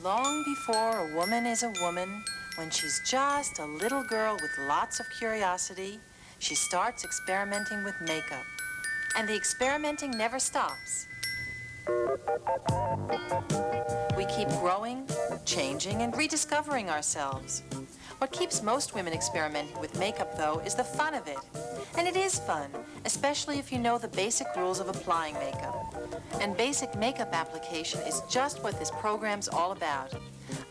Long before a woman is a woman, when she's just a little girl with lots of curiosity, she starts experimenting with makeup. And the experimenting never stops. We keep growing, changing, and rediscovering ourselves. What keeps most women experimenting with makeup, though, is the fun of it. And it is fun, especially if you know the basic rules of applying makeup. And basic makeup application is just what this program's all about.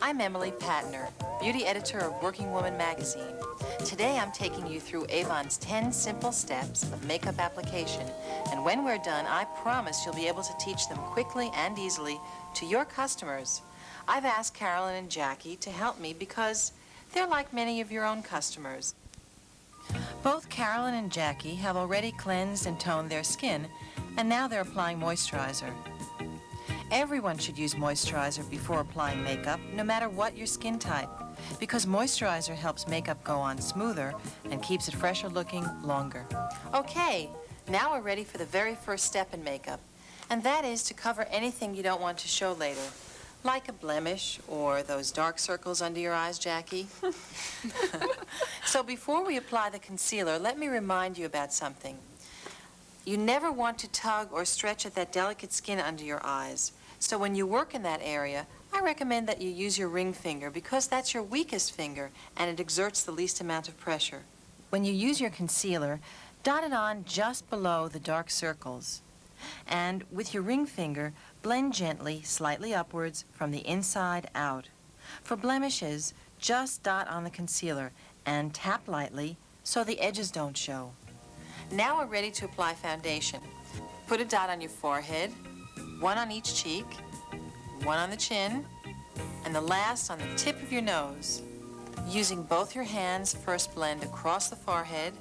I'm Emily Patner, beauty editor of Working Woman magazine. Today I'm taking you through Avon's 10 simple steps of makeup application. And when we're done, I promise you'll be able to teach them quickly and easily to your customers. I've asked Carolyn and Jackie to help me because they're like many of your own customers. Both Carolyn and Jackie have already cleansed and toned their skin, and now they're applying moisturizer. Everyone should use moisturizer before applying makeup, no matter what your skin type, because moisturizer helps makeup go on smoother and keeps it fresher looking longer. Okay, now we're ready for the very first step in makeup, and that is to cover anything you don't want to show later. Like a blemish or those dark circles under your eyes, Jackie. So before we apply the concealer, let me remind you about something. You never want to tug or stretch at that delicate skin under your eyes. So when you work in that area, I recommend that you use your ring finger because that's your weakest finger and it exerts the least amount of pressure. When you use your concealer, dot it on just below the dark circles. And with your ring finger, blend gently, slightly upwards, from the inside out. For blemishes, just dot on the concealer and tap lightly so the edges don't show. Now we're ready to apply foundation. Put a dot on your forehead, one on each cheek, one on the chin, and the last on the tip of your nose. Using both your hands, first blend across the forehead,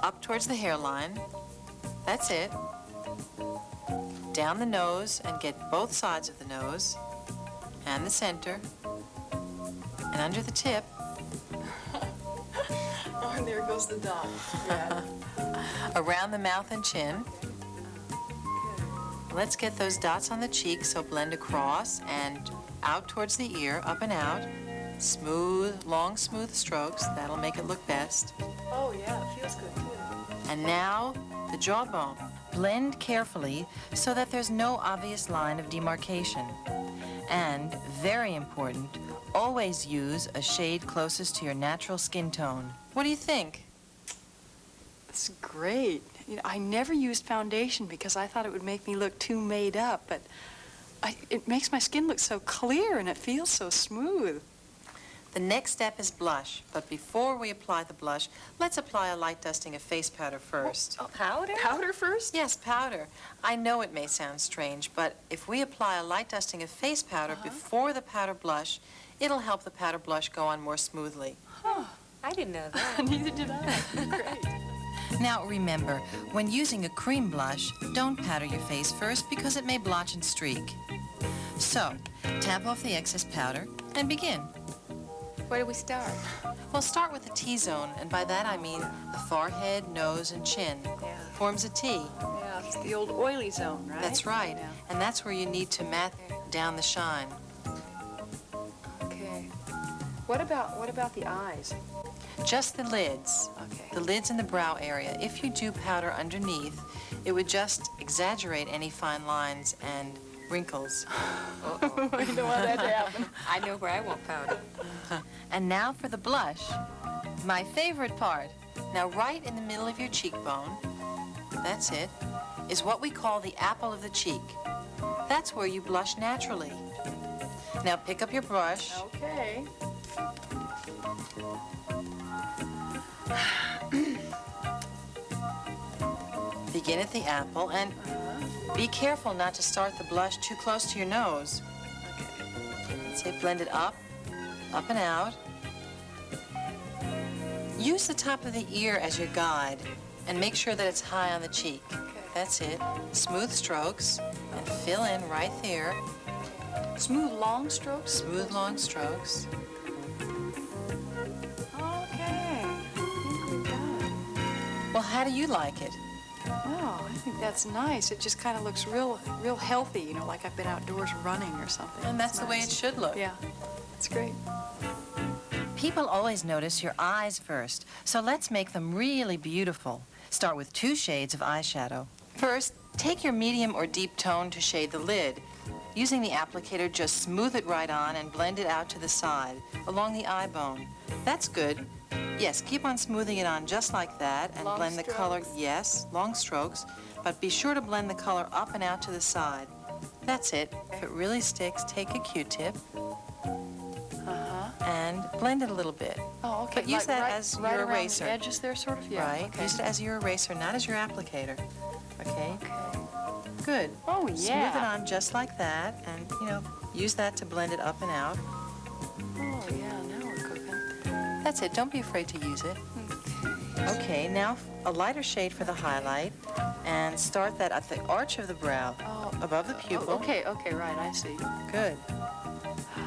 up towards the hairline. That's it. Down the nose and get both sides of the nose and the center and under the tip. Oh, and there goes the dot. Yeah. Around the mouth and chin. Let's get those dots on the cheek, so blend across and out towards the ear, up and out. Smooth, long, smooth strokes. That'll make it look best. Oh, yeah, it feels good, too. And now, the jawbone. Blend carefully so that there's no obvious line of demarcation. And, very important, always use a shade closest to your natural skin tone. What do you think? That's great. You know, I never used foundation because I thought it would make me look too made up, but it makes my skin look so clear and it feels so smooth. The next step is blush, but before we apply the blush, let's apply a light dusting of face powder first. Oh, powder? Powder first? Yes, powder. I know it may sound strange, but if we apply a light dusting of face powder before the powder blush, it'll help the powder blush go on more smoothly. Huh. I didn't know that. Neither did I. Great. Now remember, when using a cream blush, don't powder your face first because it may blotch and streak. So, tap off the excess powder and begin. Where do we start? Well, start with the T-zone, and by that I mean the forehead, nose, and chin. Yeah. Forms a T. Yeah, it's the old oily zone, right? That's right. Yeah. And that's where you need to mat down the shine. Okay. What about the eyes? Just the lids. Okay. The lids and the brow area. If you do powder underneath, it would just exaggerate any fine lines and wrinkles. Uh-oh. You don't want that to happen. I know where I want powder. And now for the blush. My favorite part. Now right in the middle of your cheekbone, that's it, is what we call the apple of the cheek. That's where you blush naturally. Now pick up your brush. Okay. Begin at the apple and be careful not to start the blush too close to your nose. That's it, blend it up and out. Use the top of the ear as your guide and make sure that it's high on the cheek. Okay. That's it. Smooth strokes and fill in right there. Smooth long strokes? Smooth long strokes. Okay. I think we're done. Well, how do you like it? Wow, I think that's nice. It just kind of looks real healthy, you know, like I've been outdoors running or something. And that's the way it nice. should look. Yeah, it's great. People always notice your eyes first, so let's make them really beautiful. Start with 2 shades of eyeshadow. First, take your medium or deep tone to shade the lid. Using the applicator, just smooth it right on and blend it out to the side, along the eye bone. That's good. Yes, keep on smoothing it on just like that and Long blend the color. strokes. Yes, long strokes, but be sure to blend the color up and out to the side. That's it. If it really sticks, take a Q-tip and blend it a little bit. Oh, okay. But use that as right your around eraser. the edges there, sort of? Yeah. Right? Okay. Use it as your eraser, not as your applicator. Okay? Okay. Good. Oh, Smooth yeah. it on just like that, and, you know, use that to blend it up and out. Oh, yeah, now we're cooking. That's it. Don't be afraid to use it. Okay, now a lighter shade for the highlight, and start that at the arch of the brow, above the pupil. Okay, right, I see. Good.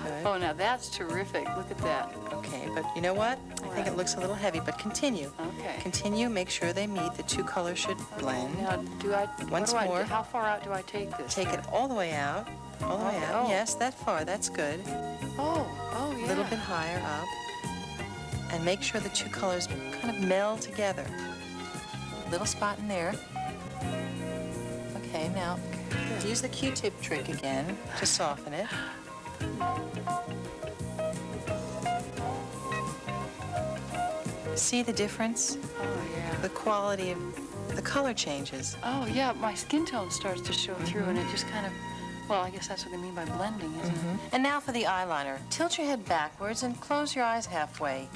Good. Oh, now that's terrific. Look at that. Okay, but you know what? I think it looks a little heavy, but continue. Okay. Continue, make sure they meet. The 2 colors should blend. Now, Once more. How far out do I take this? Take it all the way out. All the way Okay. out. Oh. Yes, that far. That's good. Oh, yeah. A little bit higher up. And make sure the 2 colors kind of meld together. Little spot in there. Okay, now use the Q-tip trick again to soften it. See the difference? Oh, yeah. The quality of the color changes. Oh, yeah, my skin tone starts to show through, and it just kind of, well, I guess that's what they mean by blending, isn't it? And now for the eyeliner. Tilt your head backwards and close your eyes halfway.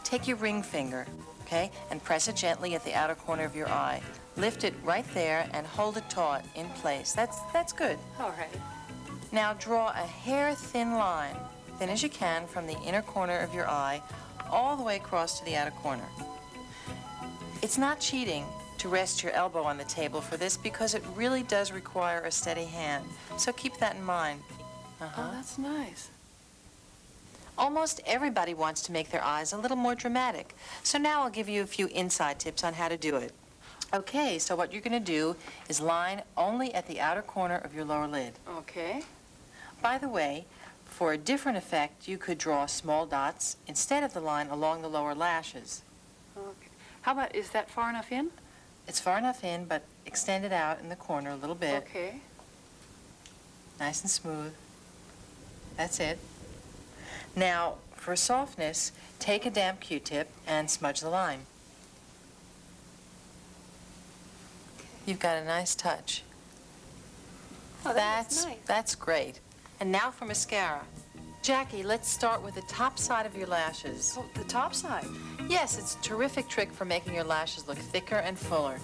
Take your ring finger, okay, and press it gently at the outer corner of your eye. Lift it right there and hold it taut in place. That's good. All right. Now draw a hair-thin line, thin as you can, from the inner corner of your eye all the way across to the outer corner. It's not cheating to rest your elbow on the table for this because it really does require a steady hand. So keep that in mind. Oh, that's nice. Almost everybody wants to make their eyes a little more dramatic. So now I'll give you a few inside tips on how to do it. Okay, so what you're going to do is line only at the outer corner of your lower lid. Okay. By the way, for a different effect, you could draw small dots instead of the line along the lower lashes. Okay. How about, is that far enough in? It's far enough in, but extend it out in the corner a little bit. Okay. Nice and smooth. That's it. Now, for softness, take a damp Q-tip and smudge the line. You've got a nice touch. Oh, that's nice. That's great. And now for mascara. Jackie, let's start with the top side of your lashes. Oh, the top side. Yes, it's a terrific trick for making your lashes look thicker and fuller.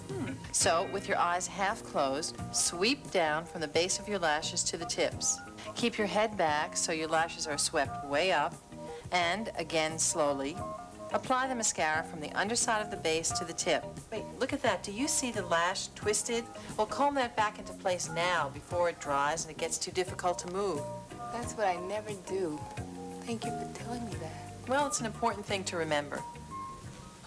So, with your eyes half closed, sweep down from the base of your lashes to the tips. Keep your head back so your lashes are swept way up. And, again, slowly, apply the mascara from the underside of the base to the tip. Wait, look at that. Do you see the lash twisted? Well, comb that back into place now before it dries and it gets too difficult to move. That's what I never do. Thank you for telling me that. Well, it's an important thing to remember.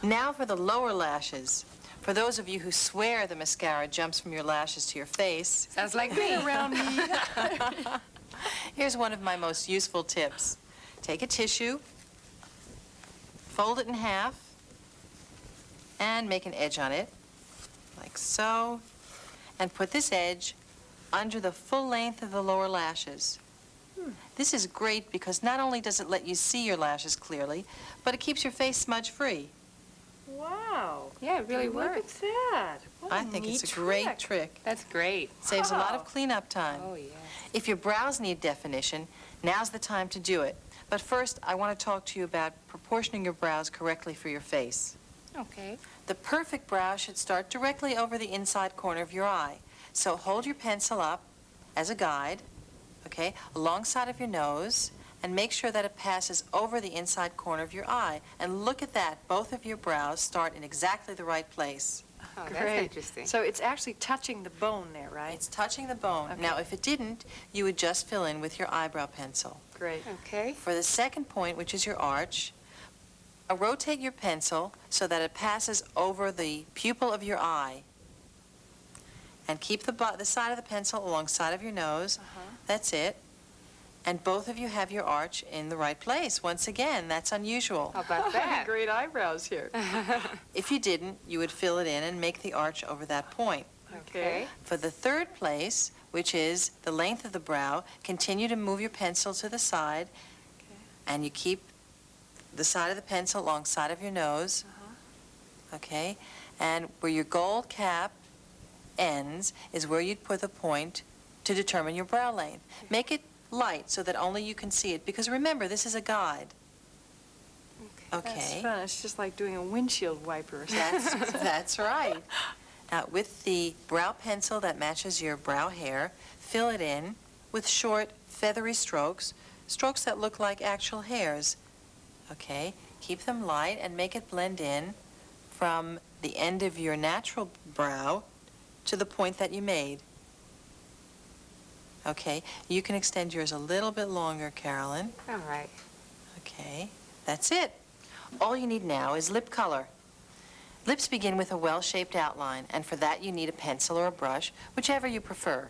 Now for the lower lashes. For those of you who swear the mascara jumps from your lashes to your face, Sounds like me. Around me. here's one of my most useful tips. Take a tissue, fold it in half, and make an edge on it, like so, and put this edge under the full length of the lower lashes. This is great because not only does it let you see your lashes clearly, but it keeps your face smudge-free. Wow. Yeah, it really works. that. I think it's a great trick. That's great. Saves a lot Wow. of cleanup time. Oh, yes. If your brows need definition, now's the time to do it. But first, I want to talk to you about proportioning your brows correctly for your face. Okay. The perfect brow should start directly over the inside corner of your eye. So hold your pencil up as a guide, okay, alongside of your nose, and make sure that it passes over the inside corner of your eye. And look at that. Both of your brows start in exactly the right place. Oh, Great. that's interesting. So it's actually touching the bone there, right? It's touching the bone. Okay. Now, if it didn't, you would just fill in with your eyebrow pencil. Great. Okay. For the second point, which is your arch, rotate your pencil so that it passes over the pupil of your eye. And keep the side of the pencil alongside of your nose. That's it. And both of you have your arch in the right place. Once again, that's unusual. How about that? Great eyebrows here. If you didn't, you would fill it in and make the arch over that point. Okay. For the third place, which is the length of the brow, continue to move your pencil to the side, and you keep the side of the pencil alongside of your nose. Okay? And where your gold cap ends is where you'd put the point to determine your brow length. Make it light so that only you can see it, because remember, this is a guide. That's Okay? fun. It's just like doing a windshield wiper or something. That's right. Now, with the brow pencil that matches your brow hair, fill it in with short, feathery strokes, strokes that look like actual hairs. Okay? Keep them light and make it blend in from the end of your natural brow to the point that you made. Okay? You can extend yours a little bit longer, Carolyn. All right. Okay, that's it. All you need now is lip color. Lips begin with a well-shaped outline, and for that you need a pencil or a brush, whichever you prefer.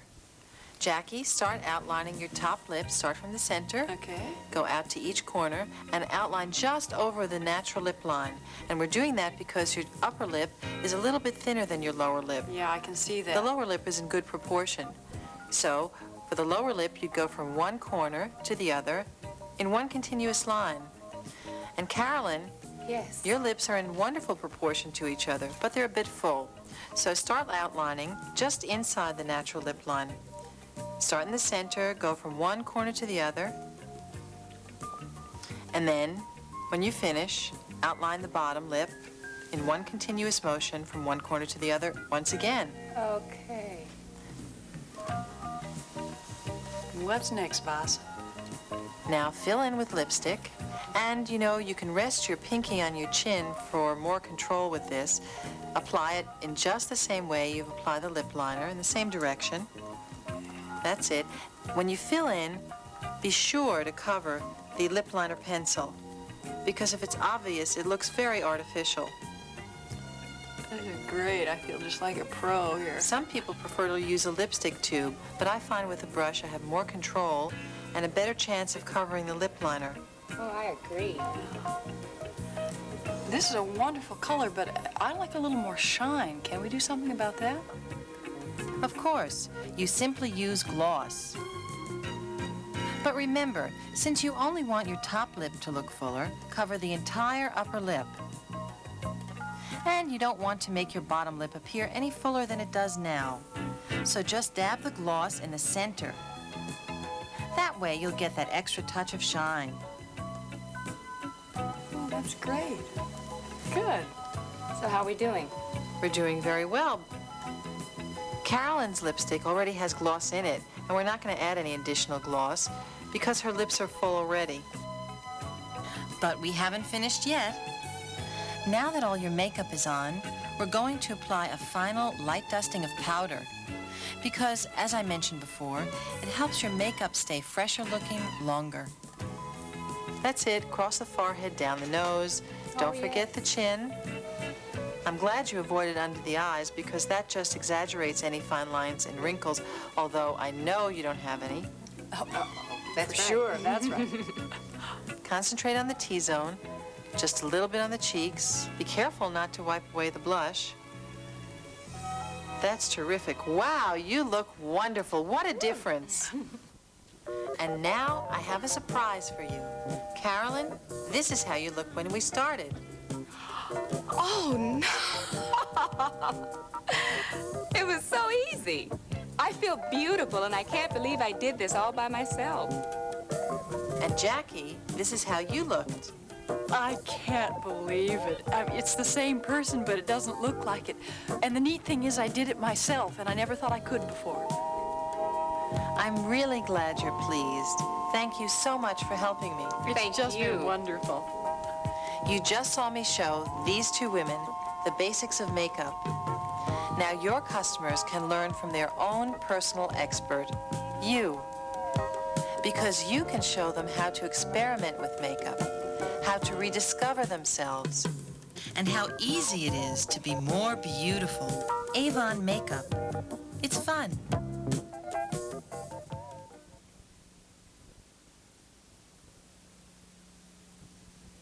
Jackie, start outlining your top lip. Start from the center, Okay. go out to each corner, and outline just over the natural lip line. And we're doing that because your upper lip is a little bit thinner than your lower lip. Yeah, I can see that. The lower lip is in good proportion. So, for the lower lip, you'd go from one corner to the other in one continuous line. And Carolyn, Yes. your lips are in wonderful proportion to each other, but they're a bit full. So start outlining just inside the natural lip line. Start in the center, go from one corner to the other, and then, when you finish, outline the bottom lip in one continuous motion from one corner to the other once again. Okay. What's next, boss? Now fill in with lipstick, and you can rest your pinky on your chin for more control with this. Apply it in just the same way you've applied the lip liner, in the same direction. That's it. When you fill in, be sure to cover the lip liner pencil, because if it's obvious, it looks very artificial. This is great. I feel just like a pro here. Some people prefer to use a lipstick tube, but I find with a brush I have more control and a better chance of covering the lip liner. Oh, I agree. This is a wonderful color, but I like a little more shine. Can we do something about that? Of course, you simply use gloss. But remember, since you only want your top lip to look fuller, cover the entire upper lip. And you don't want to make your bottom lip appear any fuller than it does now. So just dab the gloss in the center. That way you'll get that extra touch of shine. Oh, that's great. Good. So how are we doing? We're doing very well. Carolyn's lipstick already has gloss in it, and we're not going to add any additional gloss because her lips are full already. But we haven't finished yet. Now that all your makeup is on, we're going to apply a final light dusting of powder because, as I mentioned before, it helps your makeup stay fresher looking longer. That's it. Cross the forehead, down the nose. Don't forget the chin. I'm glad you avoided under the eyes because that just exaggerates any fine lines and wrinkles, although I know you don't have any. That's For right. sure, that's right. Concentrate on the T-zone, just a little bit on the cheeks. Be careful not to wipe away the blush. That's terrific. Wow, you look wonderful. What a difference. And now I have a surprise for you. Carolyn, this is how you look when we started. Oh, no. It was so easy. I feel beautiful, and I can't believe I did this all by myself. And Jackie, this is how you looked. I can't believe it. I mean, it's the same person, but it doesn't look like it. And the neat thing is I did it myself, and I never thought I could before. I'm really glad you're pleased. Thank you so much for helping me. It's Thank just you. been wonderful. You just saw me show these two women the basics of makeup. Now your customers can learn from their own personal expert, you. Because you can show them how to experiment with makeup, how to rediscover themselves, and how easy it is to be more beautiful. Avon makeup. It's fun.